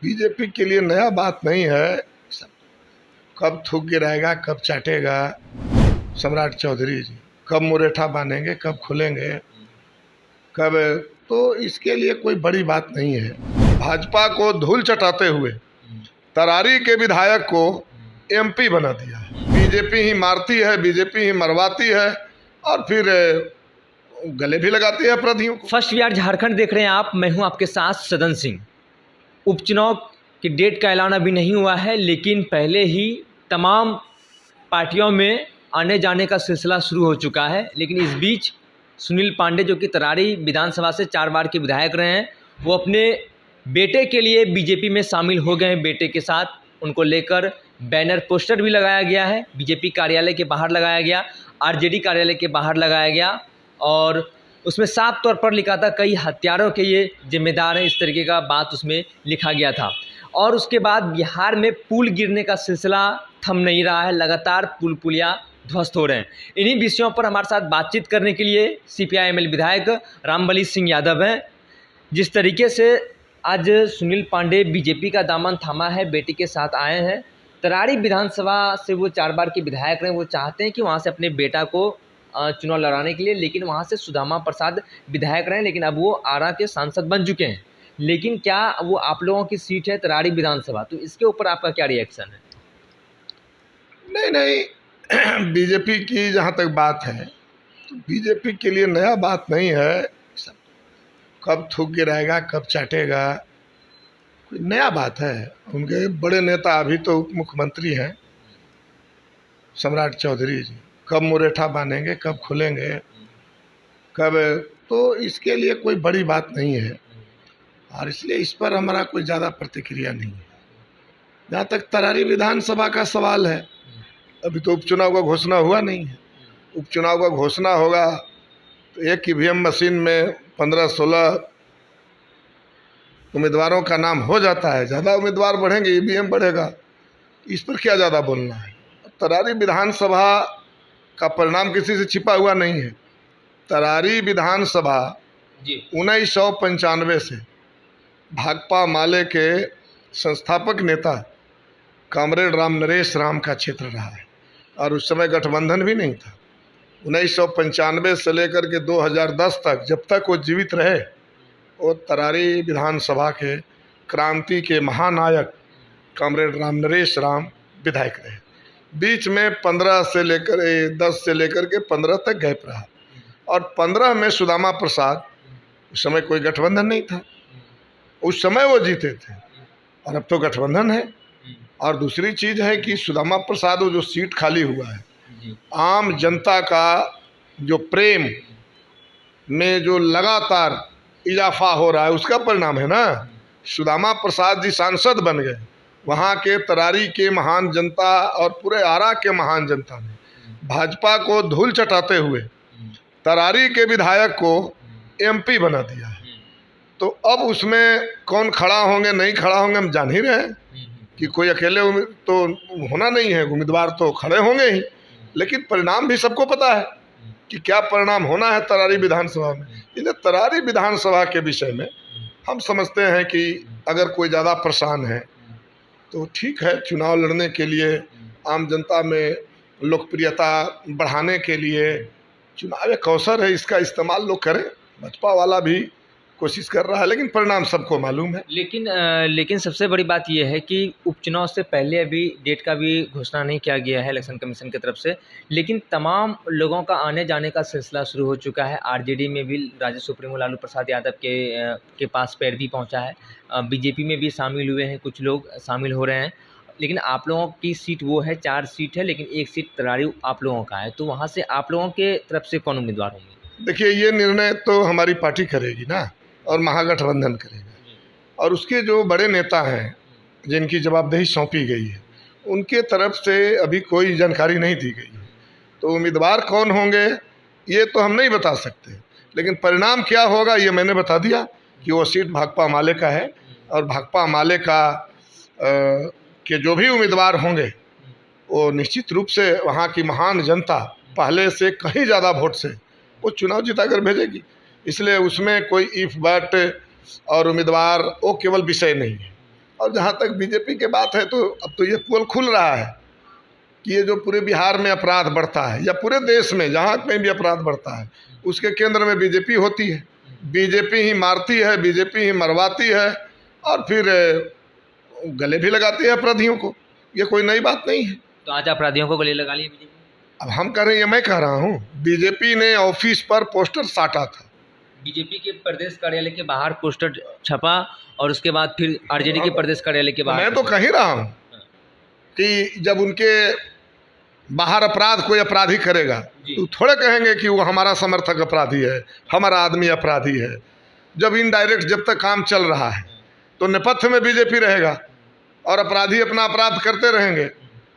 BJP के लिए नया बात नहीं है। सब कब थूक गिराएगा, कब चाटेगा सम्राट चौधरी जी, कब मुरेठा बांधेंगे, कब खुलेंगे, कब, तो इसके लिए कोई बड़ी बात नहीं है। भाजपा को धूल चटाते हुए तरारी के विधायक को एमपी बना दिया है। बीजेपी ही मारती है, बीजेपी ही मरवाती है और फिर गले भी लगाती है अपराधियों को। फर्स्ट बिहार झारखंड देख रहे हैं आप, मैं हूं आपके साथ सदन सिंह। उपचुनाव की डेट का ऐलान अभी नहीं हुआ है, लेकिन पहले ही तमाम पार्टियों में आने जाने का सिलसिला शुरू हो चुका है। लेकिन इस बीच सुनील पांडे, जो कि तरारी विधानसभा से 4 बार के विधायक रहे हैं, वो अपने बेटे के लिए बीजेपी में शामिल हो गए हैं। बेटे के साथ उनको लेकर बैनर पोस्टर भी लगाया गया है, बीजेपी कार्यालय के बाहर लगाया गया, आरजेडी कार्यालय के बाहर लगाया गया और उसमें साफ तौर पर लिखा था कई हत्यारों के ये जिम्मेदार हैं, इस तरीके का बात उसमें लिखा गया था। और उसके बाद बिहार में पुल गिरने का सिलसिला थम नहीं रहा है, लगातार पुलिया ध्वस्त हो रहे हैं। इन्हीं विषयों पर हमारे साथ बातचीत करने के लिए CPI-ML विधायक रामबली सिंह यादव हैं। जिस तरीके से आज सुनील पांडे बीजेपी का दामन थामा है, बेटी के साथ आए हैं, तरारी विधानसभा से वो 4 बार के विधायक रहे, वो चाहते हैं कि वहाँ से अपने बेटा को चुनाव लड़ाने के लिए, लेकिन वहाँ से सुदामा प्रसाद विधायक रहे, लेकिन अब वो आरा के सांसद बन चुके हैं। लेकिन क्या वो आप लोगों की सीट है तरारी विधानसभा, तो इसके ऊपर आपका क्या रिएक्शन है? नहीं, बीजेपी की जहाँ तक बात है तो बीजेपी के लिए नया बात नहीं है। सब कब थूक गिराएगा, कब चाटेगा, कोई नया बात है। उनके बड़े नेता अभी तो उप मुख्यमंत्री हैं सम्राट चौधरी जी, कब मुरेठा बांधेंगे, कब खुलेंगे, कब, तो इसके लिए कोई बड़ी बात नहीं है और इसलिए इस पर हमारा कोई ज़्यादा प्रतिक्रिया नहीं है। जहाँ तक तरारी विधानसभा का सवाल है, अभी तो उपचुनाव का घोषणा हुआ नहीं है। उपचुनाव का घोषणा होगा तो एक EVM मशीन में 15-16 उम्मीदवारों का नाम हो जाता है। ज़्यादा उम्मीदवार बढ़ेंगे, EVM बढ़ेगा, इस पर क्या ज़्यादा बोलना है। तरारी विधानसभा का परिणाम किसी से छिपा हुआ नहीं है। तरारी विधानसभा 1995 से भाकपा माले के संस्थापक नेता कॉमरेड राम नरेश राम का क्षेत्र रहा है और उस समय गठबंधन भी नहीं था। 1995 से लेकर के 2010 तक, जब तक वो जीवित रहे, वो तरारी विधानसभा के क्रांति के महानायक कॉमरेड राम नरेश राम विधायक रहे। बीच में 10 से लेकर के 15 तक गैप रहा और 15 में सुदामा प्रसाद, उस समय कोई गठबंधन नहीं था, उस समय वो जीते थे और अब तो गठबंधन है। और दूसरी चीज़ है कि सुदामा प्रसाद, वो जो सीट खाली हुआ है, आम जनता का जो प्रेम में जो लगातार इजाफा हो रहा है, उसका परिणाम है ना। सुदामा प्रसाद जी सांसद बन गए, वहाँ के तरारी के महान जनता और पूरे आरा के महान जनता ने भाजपा को धूल चटाते हुए तरारी के विधायक को MP बना दिया है। तो अब उसमें कौन खड़ा होंगे, नहीं खड़ा होंगे, हम जान ही रहे हैं कि कोई अकेले तो होना नहीं है, उम्मीदवार तो खड़े होंगे ही। लेकिन परिणाम भी सबको पता है कि क्या परिणाम होना है तरारी विधानसभा में। इसलिए तरारी विधानसभा के विषय में हम समझते हैं कि अगर कोई ज़्यादा परेशान है तो ठीक है, चुनाव लड़ने के लिए, आम जनता में लोकप्रियता बढ़ाने के लिए चुनाव एक अवसर है, इसका इस्तेमाल लोग करें। भाजपा वाला भी कोशिश कर रहा है, लेकिन परिणाम सबको मालूम है। लेकिन सबसे बड़ी बात यह है कि उपचुनाव से पहले अभी डेट का भी घोषणा नहीं किया गया है इलेक्शन कमीशन की तरफ से, लेकिन तमाम लोगों का आने जाने का सिलसिला शुरू हो चुका है। आरजेडी में भी राज्य सुप्रीमो लालू प्रसाद यादव के पास पैर भी पहुंचा है, बीजेपी में भी शामिल हुए हैं, कुछ लोग शामिल हो रहे हैं। लेकिन आप लोगों की सीट वो है, 4 सीट है, लेकिन 1 सीट तरारी आप लोगों का है, तो वहाँ से आप लोगों के तरफ से कौन उम्मीदवार होंगे? देखिए, ये निर्णय तो हमारी पार्टी करेगी ना, और महागठबंधन करेगा। और उसके जो बड़े नेता हैं जिनकी जवाबदेही सौंपी गई है, उनके तरफ से अभी कोई जानकारी नहीं दी गई है। तो उम्मीदवार कौन होंगे ये तो हम नहीं बता सकते, लेकिन परिणाम क्या होगा ये मैंने बता दिया कि वो सीट भाकपा माले का है और भाकपा माले का के जो भी उम्मीदवार होंगे वो निश्चित रूप से वहाँ की महान जनता पहले से कहीं ज़्यादा वोट से वो चुनाव जिताकर भेजेगी। इसलिए उसमें कोई इफ बट और उम्मीदवार वो केवल विषय नहीं है। और जहाँ तक बीजेपी की बात है तो अब तो ये पोल खुल रहा है कि ये जो पूरे बिहार में अपराध बढ़ता है या पूरे देश में जहाँ कहीं भी अपराध बढ़ता है उसके केंद्र में बीजेपी होती है। बीजेपी ही मारती है, बीजेपी ही मरवाती है और फिर गले भी लगाती है अपराधियों को। ये कोई नई बात नहीं है। तो आज अपराधियों को गले लगा लिए बीजेपी? अब हम कह रहे हैं, ये मैं कह रहा हूँ, बीजेपी ने ऑफिस पर पोस्टर साटा था। बीजेपी के प्रदेश कार्यालय के बाहर पोस्टर छपा और उसके बाद फिर आरजेडी के प्रदेश कार्यालय के बाहर। मैं तो कह ही रहा हूँ कि जब उनके बाहर अपराध कोई अपराधी करेगा तो थोड़े कहेंगे कि वो हमारा समर्थक अपराधी है, हमारा आदमी अपराधी है। जब इनडायरेक्ट जब तक काम चल रहा है तो नेपथ्य में बीजेपी रहेगा और अपराधी अपना अपराध करते रहेंगे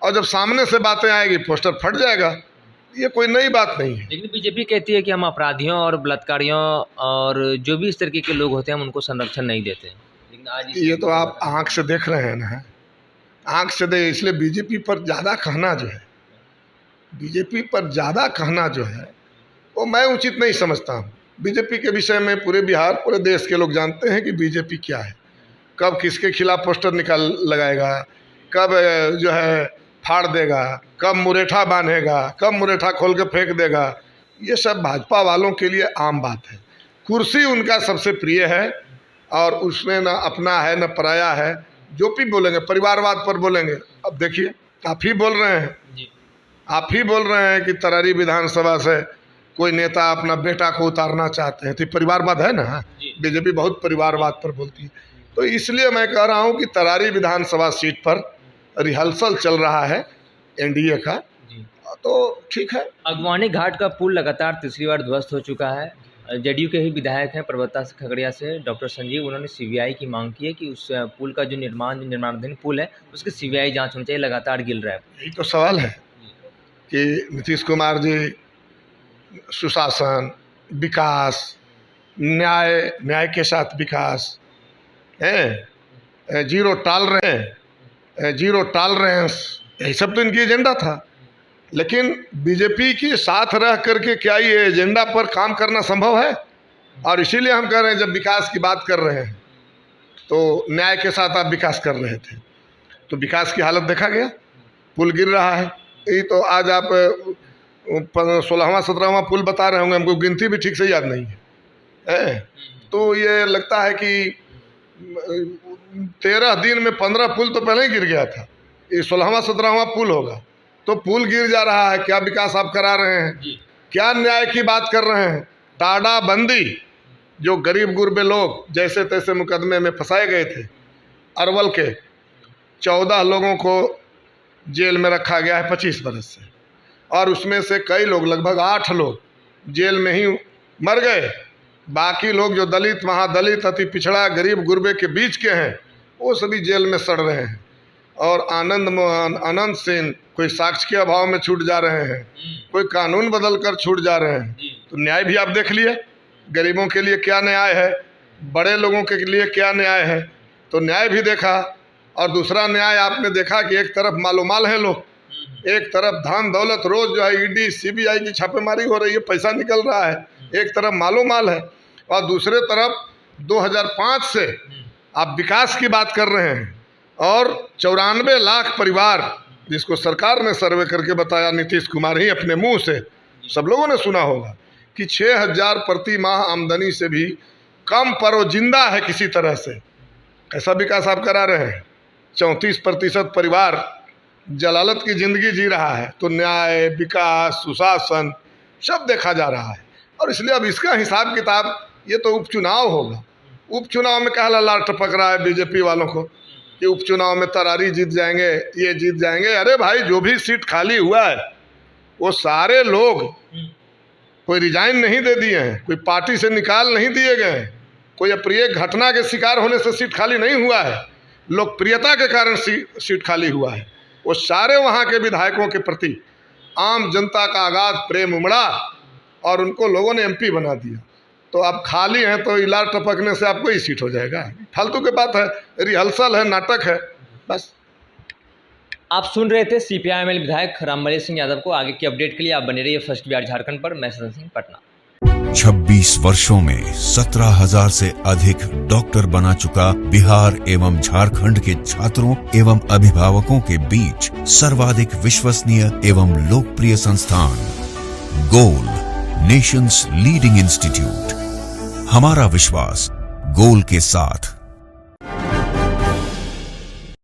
और जब सामने से बातें आएगी पोस्टर फट जाएगा। ये कोई नई बात नहीं है। लेकिन बीजेपी कहती है कि हम अपराधियों और बलात्कारियों और जो भी इस तरीके के लोग होते हैं हम उनको संरक्षण नहीं देते। लेकिन आज ये तो आप आंख से देख रहे हैं ना, आंख से देख। इसलिए बीजेपी पर ज़्यादा कहना जो है, बीजेपी पर ज़्यादा कहना जो है वो मैं उचित नहीं समझता हूँ। बीजेपी के विषय में पूरे बिहार पूरे देश के लोग जानते हैं कि बीजेपी क्या है, कब किसके खिलाफ पोस्टर निकाल लगाएगा, कब जो है फाड़ देगा, कब मुरेठा बांधेगा, कब मुरेठा खोल के फेंक देगा। ये सब भाजपा वालों के लिए आम बात है। कुर्सी उनका सबसे प्रिय है और उसमें न अपना है न पराया है। जो भी बोलेंगे परिवारवाद पर बोलेंगे। अब देखिए आप ही बोल रहे हैं, आप ही बोल रहे हैं कि तरारी विधानसभा से कोई नेता अपना बेटा को उतारना चाहते हैं, तो परिवारवाद है ना। बीजेपी बहुत परिवारवाद पर बोलती है। तो इसलिए मैं कह रहा हूँ कि तरारी विधानसभा सीट पर रिहर्सल चल रहा है एनडीए का, तो ठीक है। अगवानी घाट का पुल लगातार तीसरी बार ध्वस्त हो चुका है। जेडीयू के ही विधायक हैं पर्वता से खगड़िया से डॉक्टर संजीव, उन्होंने सीबीआई की मांग की है कि उस पुल का जो निर्माणाधीन पुल है उसकी सीबीआई जांच होनी चाहिए। लगातार गिर रहा है। यही तो सवाल है कि नीतीश कुमार जी सुशासन, विकास, न्याय के साथ विकास है, जीरो टाल रहे हैं, यही सब तो इनकी एजेंडा था। लेकिन बीजेपी के साथ रह करके क्या ये एजेंडा पर काम करना संभव है? और इसीलिए हम कह रहे हैं, जब विकास की बात कर रहे हैं तो न्याय के साथ आप विकास कर रहे थे तो विकास की हालत देखा गया, पुल गिर रहा है। यही तो आज आप 16वां 17वां पुल बता रहे होंगे, हमको गिनती भी ठीक से याद नहीं है। तो ये लगता है कि 13 दिन में 15 पुल तो पहले ही गिर गया था, ये 16वां 17वां पुल होगा। तो पुल गिर जा रहा है, क्या विकास आप करा रहे हैं? क्या न्याय की बात कर रहे हैं? टाडा बंदी, जो गरीब गुरबे लोग जैसे तैसे मुकदमे में फंसाए गए थे, अरवल के 14 लोगों को जेल में रखा गया है 25 बरस से, और उसमें से कई लोग लगभग 8 लोग जेल में ही मर गए। बाकी लोग जो दलित, महादलित, अति पिछड़ा, गरीब गुरबे के बीच के हैं वो सभी जेल में सड़ रहे हैं। और आनंद मोहन, अनंत सिंह कोई साक्ष्य के अभाव में छूट जा रहे हैं, कोई कानून बदल कर छूट जा रहे हैं। तो न्याय भी आप देख लिए, गरीबों के लिए क्या न्याय है, बड़े लोगों के लिए क्या न्याय है, तो न्याय भी देखा। और दूसरा न्याय आपने देखा कि एक तरफ मालोमाल है लोग, एक तरफ धन दौलत, रोज जो है ईडी सीबीआई की छापेमारी हो रही है, पैसा निकल रहा है, एक तरफ मालोमाल है, और दूसरे तरफ 2005 से आप विकास की बात कर रहे हैं। और 94 लाख परिवार, जिसको सरकार ने सर्वे करके बताया, नीतीश कुमार ही अपने मुंह से, सब लोगों ने सुना होगा कि 6000 प्रति माह आमदनी से भी कम पर वो जिंदा है किसी तरह से। ऐसा विकास आप करा रहे हैं। 34% परिवार जलालत की ज़िंदगी जी रहा है। तो न्याय, विकास, सुशासन सब देखा जा रहा है। और इसलिए अब इसका हिसाब किताब, ये तो उपचुनाव होगा। उपचुनाव में क्या लाल टपक रहा है बीजेपी वालों को कि उपचुनाव में तरारी जीत जाएंगे, ये जीत जाएंगे। अरे भाई, जो भी सीट खाली हुआ है वो सारे लोग कोई रिजाइन नहीं दे दिए हैं, कोई पार्टी से निकाल नहीं दिए गए हैं, कोई अप्रिय घटना के शिकार होने से सीट खाली नहीं हुआ है, लोकप्रियता के कारण सीट खाली हुआ है। वो सारे वहाँ के विधायकों के प्रति आम जनता का अगाध प्रेम उमड़ा और उनको लोगों ने एमपी बना दिया। तो आप खाली हैं तो इलार टपकने से आपको ही सीट हो जाएगा? फालतू की बात है, रिहर्सल है, नाटक है बस। आप सुन रहे थे सीपीआई-एमएल विधायक रामबलि सिंह यादव को। आगे की अपडेट के लिए आप बने रहिए फर्स्ट बिहार झारखंड पर। मैं सदन सिंह, पटना। 26 वर्षों में 17,000 से अधिक डॉक्टर बना चुका बिहार एवं झारखंड के छात्रों एवं अभिभावकों के बीच सर्वाधिक विश्वसनीय एवं लोकप्रिय संस्थान गोल, नेशंस लीडिंग इंस्टीट्यूट। हमारा विश्वास गोल के साथ